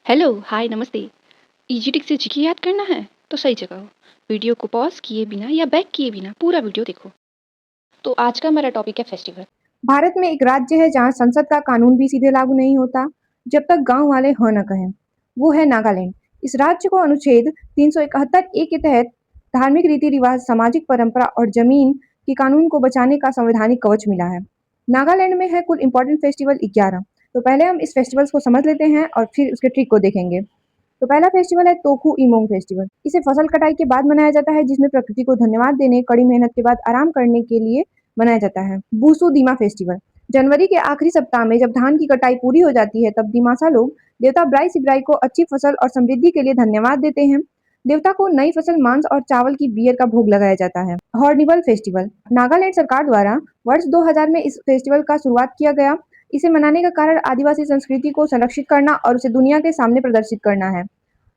Hello, हाय, नमस्ते। Easy trick से GK याद करना है? तो सही जगह हो। वीडियो को पॉज़ किए बिना या बैक किए बिना पूरा वीडियो देखो। तो आज का हमारा टॉपिक है फेस्टिवल। भारत में एक राज्य है जहां संसद का कानून भी सीधे लागू नहीं होता जब तक गांव वाले ह न कहें। वो है नागालैंड। इस राज्य को अनुच्छेद 371 ए के तहत धार्मिक रीति रिवाज, सामाजिक परंपरा और जमीन के कानून को बचाने का संवैधानिक कवच मिला है। नागालैंड में है कुल इंपॉर्टेंट फेस्टिवल 11। तो पहले हम इस फेस्टिवल्स को समझ लेते हैं और फिर उसके ट्रिक को देखेंगे। तो पहला फेस्टिवल है तोकू इमोंग फेस्टिवल। इसे फसल कटाई के बाद मनाया जाता है, जिसमें प्रकृति को धन्यवाद देने, कड़ी मेहनत के बाद आराम करने के लिए मनाया जाता है। बूसू दीमा फेस्टिवल जनवरी के आखिरी सप्ताह में जब धान की कटाई पूरी हो जाती है, तब दिमासा लोग देवता ब्राई सिब्राई को अच्छी फसल और समृद्धि के लिए धन्यवाद देते हैं। देवता को नई फसल, मांस और चावल की बियर का भोग लगाया जाता है। हॉर्निवल फेस्टिवल नागालैंड सरकार द्वारा वर्ष 2000 में इस फेस्टिवल का शुरुआत किया गया। इसे मनाने का कारण आदिवासी संस्कृति को संरक्षित करना और उसे दुनिया के सामने प्रदर्शित करना है।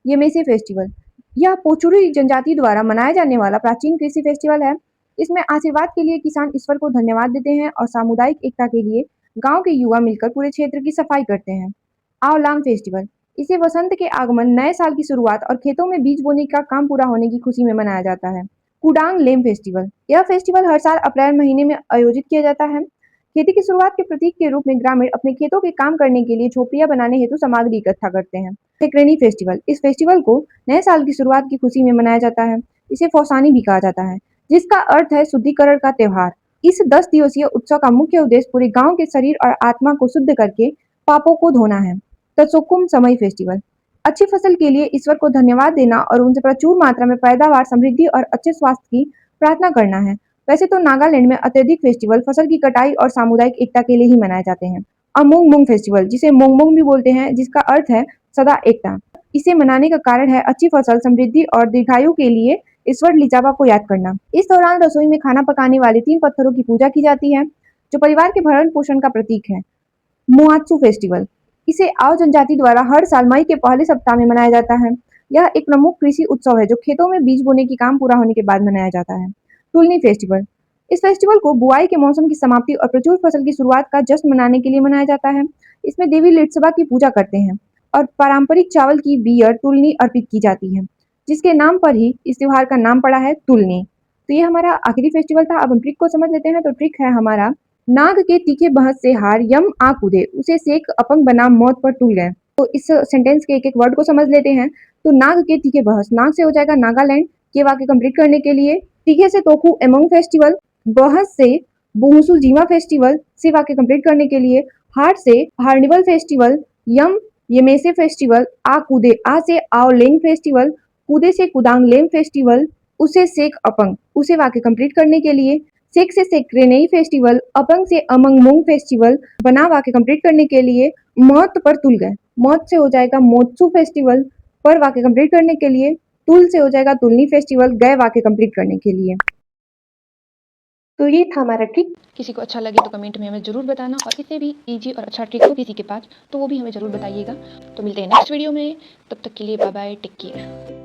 ये मेसे फेस्टिवल यह पोचुरी जनजाति द्वारा मनाया जाने वाला प्राचीन कृषि फेस्टिवल है। इसमें आशीर्वाद के लिए किसान ईश्वर को धन्यवाद देते हैं और सामुदायिक एकता के लिए गांव के युवा मिलकर पूरे क्षेत्र की सफाई करते हैं। आवलांग फेस्टिवल इसे वसंत के आगमन, नए साल की शुरुआत और खेतों में बीज बोने का काम पूरा होने की खुशी में मनाया जाता है। कुडांग लेम फेस्टिवल यह फेस्टिवल हर साल अप्रैल महीने में आयोजित किया जाता है। खेती की शुरुआत के प्रतीक के रूप में ग्रामीण अपने खेतों के काम करने के लिए झोपड़ियां बनाने हेतु सामग्री इकट्ठा करते हैं। टेकरेनी फेस्टिवल इस फेस्टिवल को नए साल की शुरुआत की खुशी में मनाया जाता है। इसे फौसानी भी कहा जाता है, जिसका अर्थ है शुद्धिकरण का त्योहार। इस 10 दिवसीय उत्सव का मुख्य उद्देश्य पूरे गांव के शरीर और आत्मा को शुद्ध करके पापों को धोना है। तत्सुकुम समय फेस्टिवल अच्छी फसल के लिए ईश्वर को धन्यवाद देना और उनसे प्रचुर मात्रा में पैदावार, समृद्धि और अच्छे स्वास्थ्य की प्रार्थना करना है। वैसे तो नागालैंड में अत्यधिक फेस्टिवल फसल की कटाई और सामुदायिक एकता के लिए ही मनाए जाते हैं। अमोंग मोंग फेस्टिवल, जिसे मोंग मोंग भी बोलते हैं, जिसका अर्थ है सदा एकता। इसे मनाने का कारण है अच्छी फसल, समृद्धि और दीर्घायु के लिए ईश्वर लिजाबा को याद करना। इस दौरान रसोई में खाना पकाने वाले 3 पत्थरों की पूजा की जाती है, जो परिवार के भरण पोषण का प्रतीक है। मुआत्सु फेस्टिवल इसे आओ जनजाति द्वारा हर साल मई के पहले सप्ताह में मनाया जाता है। यह एक प्रमुख कृषि उत्सव है जो खेतों में बीज बोने की काम पूरा होने के बाद मनाया जाता है। तुलनी फेस्टिवल इस फेस्टिवल को बुआई के मौसम की समाप्ति और प्रचुर फसल की शुरुआत का जश्न मनाने के लिए मनाया जाता है। इसमें देवी लिट्सबा की पूजा करते हैं और पारंपरिक चावल की बियर तुलनी अर्पित की जाती है, जिसके नाम पर ही इस त्योहार का नाम पड़ा है तुलनी। तो ये हमारा आखिरी फेस्टिवल था। अब हम ट्रिक को समझ लेते हैं। तो ट्रिक है हमारा, नाग के तीखे बहस से हार यम आ कूदे, उसे सेक अपंग बना मौत पर तुल गए। तो इस सेंटेंस के एक एक वर्ड को समझ लेते हैं। तो नाग के तीखे बहस, नाग से हो जाएगा नागालैंड। के वाक्य कंप्लीट करने के लिए तीखे से तोकू एमंग फेस्टिवल, बहस से बुहुसु जीमा फेस्टिवल से वाक्य कंप्लीट करने के लिए हार से हार्निवल फेस्टिवल, यम येमेसे फेस्टिवल, आ कूदे आ से आओलेंग फेस्टिवल, कूदे से कुदांग लेम फेस्टिवल, उसे सेक अपंग, उसे वाक्य कंप्लीट करने के लिए सेक से सेक्रेनेई फेस्टिवल, अपंग से अमंगमोंग फेस्टिवल, बना वाक्य कंप्लीट करने के लिए मौत पर तुल गए, मौत से हो जाएगा मोत्सु फेस्टिवल, पर वाक्य कंप्लीट करने के लिए तुल से हो जाएगा तुलनी फेस्टिवल, गए वाक्य कंप्लीट करने के लिए। तो ये था हमारा ट्रिक। किसी को अच्छा लगे तो कमेंट में हमें ज़रूर बताना, और इससे भी ईजी और अच्छा ट्रिक हो किसी के पास तो वो भी हमें ज़रूर बताइएगा। तो मिलते हैं नेक्स्ट वीडियो में। तब तक के लिए बाय बाय, टेक केयर।